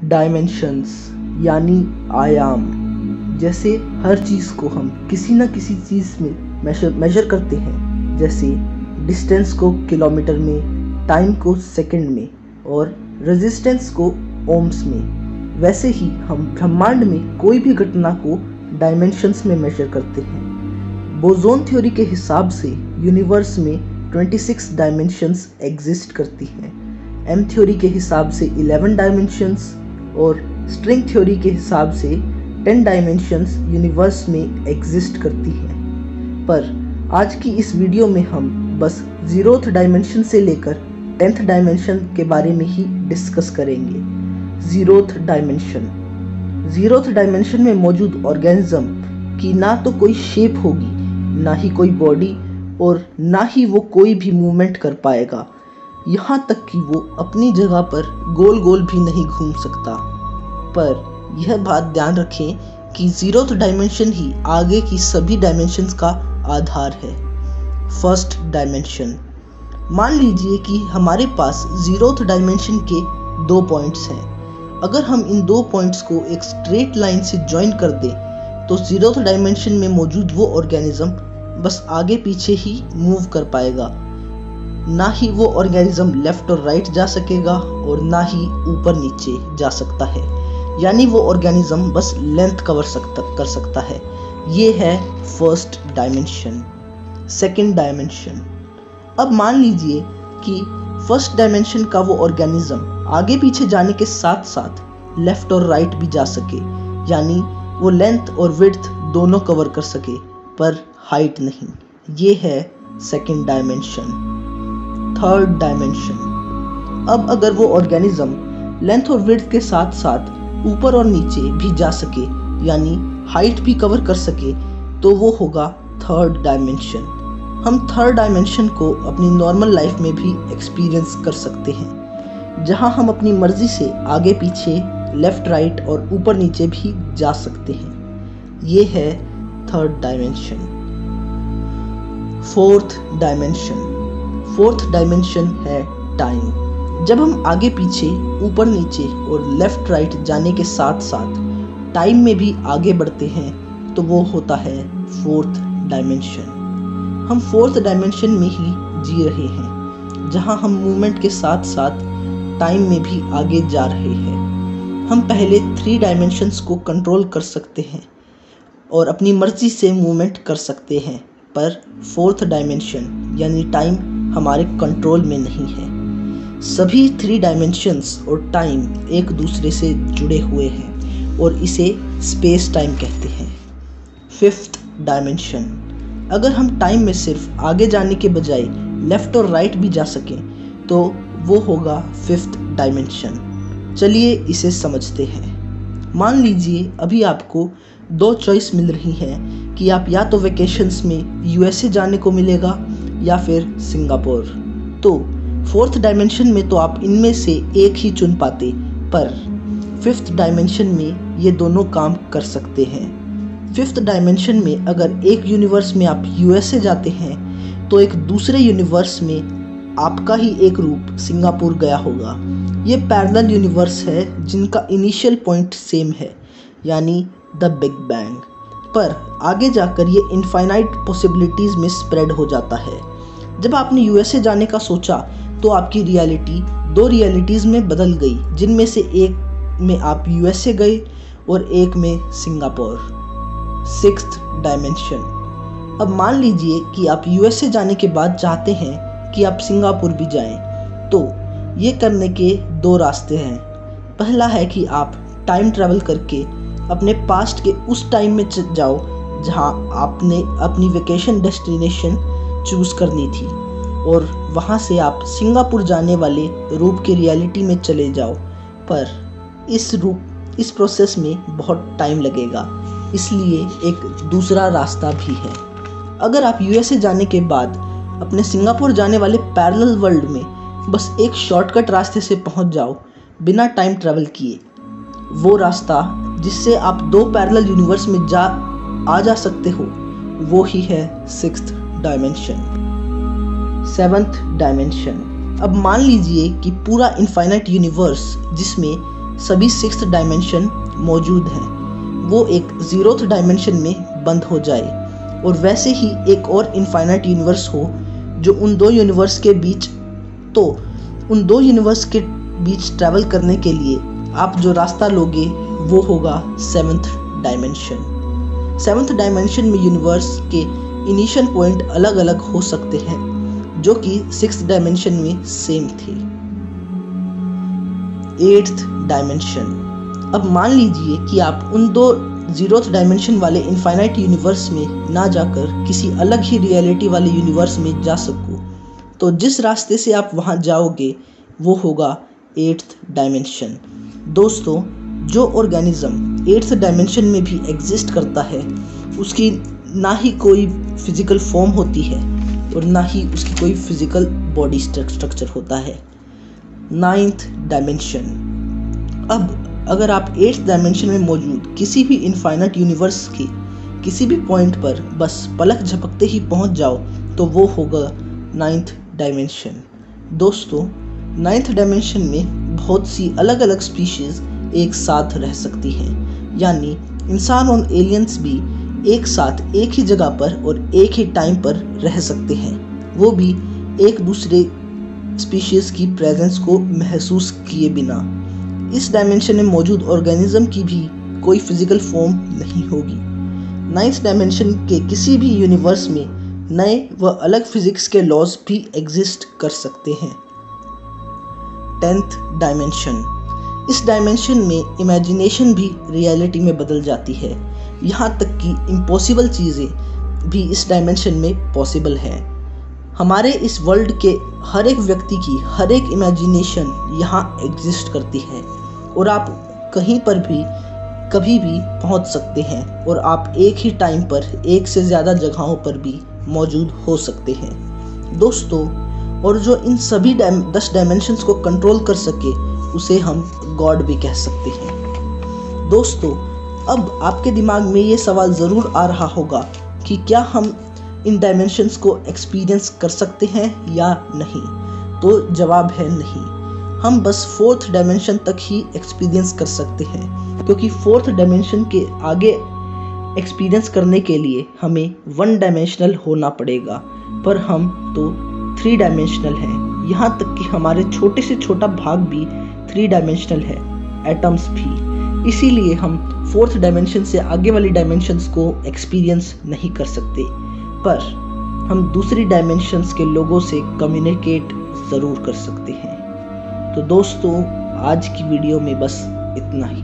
Dimensions यानी आयाम। जैसे हर चीज़ को हम किसी न किसी चीज़ में मेजर करते हैं, जैसे डिस्टेंस को किलोमीटर में, टाइम को सेकंड में और रेजिस्टेंस को ओम्स में। वैसे ही हम ब्रह्मांड में कोई भी घटना को डायमेंशंस में मेजर करते हैं। बोसोन थ्योरी के हिसाब से यूनिवर्स में 26 डायमेंशंस एग्जिस्ट करती हैं। एम थ्योरी के हिसाब से 11 डायमेंशंस और स्ट्रिंग थ्योरी के हिसाब से 10 डायमेंशंस यूनिवर्स में एग्जिस्ट करती हैं। पर आज की इस वीडियो में हम बस 0th डायमेंशन से लेकर 10th डायमेंशन के बारे में ही डिस्कस करेंगे। 0th डायमेंशन में मौजूद ऑर्गेनिज्म की ना तो कोई शेप होगी, ना ही कोई बॉडी और ना ही वो कोई भी मूवमेंट कर पाएगा। यहाँ तक कि वो अपनी जगह पर गोल गोल भी नहीं घूम सकता। पर यह बात ध्यान रखें कि 0th डायमेंशन ही आगे की सभी डायमेंशंस का आधार है। First dimension. मान लीजिए कि हमारे पास 0th डायमेंशन के 2 पॉइंट्स हैं। अगर हम इन 2 पॉइंट्स को एक स्ट्रेट लाइन से ज्वाइन कर दें तो 0th डायमेंशन में मौजूद वो ऑर्गेनिज्म बस आगे पीछे ही मूव कर पाएगा। ना ही वो ऑर्गेनिज्म लेफ्ट और राइट जा सकेगा और ना ही ऊपर नीचे जा सकता है, यानी वो ऑर्गेनिज्म बस लेंथ कर सकता है। ये है फर्स्ट डायमेंशन। Second dimension. अब मान लीजिए कि फर्स्ट डायमेंशन का वो ऑर्गेनिज्म आगे पीछे जाने के साथ साथ लेफ्ट और राइट भी जा सके, यानी वो लेंथ और विड्थ दोनों कवर कर सके पर हाइट नहीं। ये है सेकंड डायमेंशन। Third dimension. अब अगर वो ऑर्गेनिज्म लेंथ और विड्थ के साथ साथ ऊपर और नीचे भी जा सके, यानी हाइट भी कवर कर सके, तो वो होगा थर्ड डायमेंशन। हम थर्ड डायमेंशन को अपनी नॉर्मल लाइफ में भी एक्सपीरियंस कर सकते हैं, जहां हम अपनी मर्जी से आगे पीछे, लेफ्ट राइट और ऊपर नीचे भी जा सकते हैं। ये है third dimension. Fourth dimension. Fourth dimension है टाइम। जब हम आगे पीछे, ऊपर नीचे और लेफ्ट राइट जाने के साथ साथ टाइम में भी आगे बढ़ते हैं तो वो होता है फोर्थ डायमेंशन। हम फोर्थ डायमेंशन में ही जी रहे हैं, जहां हम मूवमेंट के साथ साथ टाइम में भी आगे जा रहे हैं। हम पहले 3 डायमेंशंस को कंट्रोल कर सकते हैं और अपनी मर्जी से मूवमेंट कर सकते हैं, पर फोर्थ डायमेंशन यानी टाइम हमारे कंट्रोल में नहीं है। सभी 3 डायमेंशंस और टाइम एक दूसरे से जुड़े हुए हैं और इसे स्पेस टाइम कहते हैं। Fifth dimension. अगर हम टाइम में सिर्फ आगे जाने के बजाय लेफ्ट और राइट भी जा सकें तो वो होगा फिफ्थ डायमेंशन। चलिए इसे समझते हैं। मान लीजिए अभी आपको 2 चॉइस मिल रही हैं कि आप या तो वेकेशंस में यूएसए जाने को मिलेगा या फिर सिंगापुर। तो फोर्थ डायमेंशन में तो आप इनमें से एक ही चुन पाते, पर फिफ्थ डायमेंशन में ये दोनों काम कर सकते हैं। फिफ्थ डायमेंशन में अगर एक यूनिवर्स में आप यूएसए जाते हैं तो एक दूसरे यूनिवर्स में आपका ही एक रूप सिंगापुर गया होगा। ये पैरेलल यूनिवर्स है जिनका इनिशियल पॉइंट सेम है, यानी द बिग बैंग। पर आगे जाकर ये इनफाइनाइट पॉसिबिलिटीज़ में स्प्रेड हो जाता है। जब आपने यूएसए जाने का सोचा तो आपकी रियलिटी 2 रियलिटीज़ में बदल गई, जिनमें से एक में आप यूएसए गए और एक में सिंगापुर। Sixth dimension. अब मान लीजिए कि आप यूएसए जाने के बाद चाहते हैं कि आप सिंगापुर भी जाएं, तो ये करने के 2 रास्ते हैं। पहला है कि आप टाइम ट्रैवल करके अपने पास्ट के उस टाइम में जाओ जहां आपने अपनी वेकेशन डेस्टिनेशन चूज़ करनी थी और वहां से आप सिंगापुर जाने वाले रूप की रियलिटी में चले जाओ। पर इस प्रोसेस में बहुत टाइम लगेगा, इसलिए एक दूसरा रास्ता भी है। अगर आप यूएसए जाने के बाद अपने सिंगापुर जाने वाले पैरेलल वर्ल्ड में बस एक शॉर्टकट रास्ते से पहुंच जाओ बिना टाइम ट्रैवल किए, वो रास्ता जिससे आप 2 पैरेलल यूनिवर्स में आ जा सकते हो, वो ही है सिक्स्थ डायमेंशन। Seventh dimension. अब मान लीजिए कि पूरा इनफाइनाइट यूनिवर्स जिसमें सभी 6th डायमेंशन मौजूद हैं वो एक 0th डायमेंशन में बंद हो जाए और वैसे ही एक और इनफाइनाइट यूनिवर्स हो जो उन दो यूनिवर्स के बीच, तो उन दो यूनिवर्स के बीच ट्रैवल करने के लिए आप जो रास्ता लोगे वो होगा 7th डायमेंशन। 7th डायमेंशन में यूनिवर्स के इनिशियल पॉइंट अलग अलग हो सकते हैं जो कि 6th डायमेंशन में सेम थे। 8th dimension. अब मान लीजिए कि आप उन दो 0th डायमेंशन वाले इनफाइनाइट यूनिवर्स में ना जाकर किसी अलग ही रियलिटी वाले यूनिवर्स में जा सको, तो जिस रास्ते से आप वहां जाओगे वो होगा 8th डायमेंशन। दोस्तों, जो ऑर्गेनिज्म 8th डायमेंशन में भी एग्जिस्ट करता है उसकी ना ही कोई फिजिकल फॉर्म होती है और ना ही उसकी कोई फिजिकल बॉडी स्ट्रक्चर होता है। 9th dimension. अब अगर आप 8th डायमेंशन में मौजूद किसी भी इनफाइनाइट यूनिवर्स के किसी भी पॉइंट पर बस पलक झपकते ही पहुंच जाओ तो वो होगा 9th डायमेंशन। दोस्तों, 9th डायमेंशन में बहुत सी अलग अलग स्पीशीज एक साथ रह सकती हैं, यानी इंसान और एलियंस भी एक साथ एक ही जगह पर और एक ही टाइम पर रह सकते हैं, वो भी एक दूसरे स्पीशीज की प्रेजेंस को महसूस किए बिना। इस डायमेंशन में मौजूद ऑर्गेनिज्म की भी कोई फिजिकल फॉर्म नहीं होगी। 9th डायमेंशन के किसी भी यूनिवर्स में नए व अलग फिजिक्स के लॉज भी एग्जिस्ट कर सकते हैं। 10th dimension. इस डायमेंशन में इमेजिनेशन भी रियलिटी में बदल जाती है, यहाँ तक कि इम्पॉसिबल चीज़ें भी इस डायमेंशन में पॉसिबल है। हमारे इस वर्ल्ड के हर एक व्यक्ति की हर एक इमेजिनेशन यहाँ एग्जिस्ट करती है और आप कहीं पर भी कभी भी पहुँच सकते हैं और आप एक ही टाइम पर एक से ज़्यादा जगहों पर भी मौजूद हो सकते हैं। दोस्तों, और जो इन सभी 10 डायमेंशंस को कंट्रोल कर सके उसे हम गॉड भी कह सकते हैं। दोस्तों, अब आपके दिमाग में ये सवाल ज़रूर आ रहा होगा कि क्या हम इन डायमेंशंस को एक्सपीरियंस कर सकते हैं या नहीं। तो जवाब है नहीं, हम बस 4th डायमेंशन तक ही एक्सपीरियंस कर सकते हैं, क्योंकि 4th डायमेंशन के आगे एक्सपीरियंस करने के लिए हमें 1 डायमेंशनल होना पड़ेगा, पर हम तो 3 डायमेंशनल हैं। यहाँ तक कि हमारे छोटे से छोटा भाग भी 3 डायमेंशनल है, एटम्स भी। इसीलिए हम 4th डायमेंशन से आगे वाली डायमेंशंस को एक्सपीरियंस नहीं कर सकते, पर हम दूसरी डायमेंशंस के लोगों से कम्युनिकेट ज़रूर कर सकते हैं। तो दोस्तों, आज की वीडियो में बस इतना ही।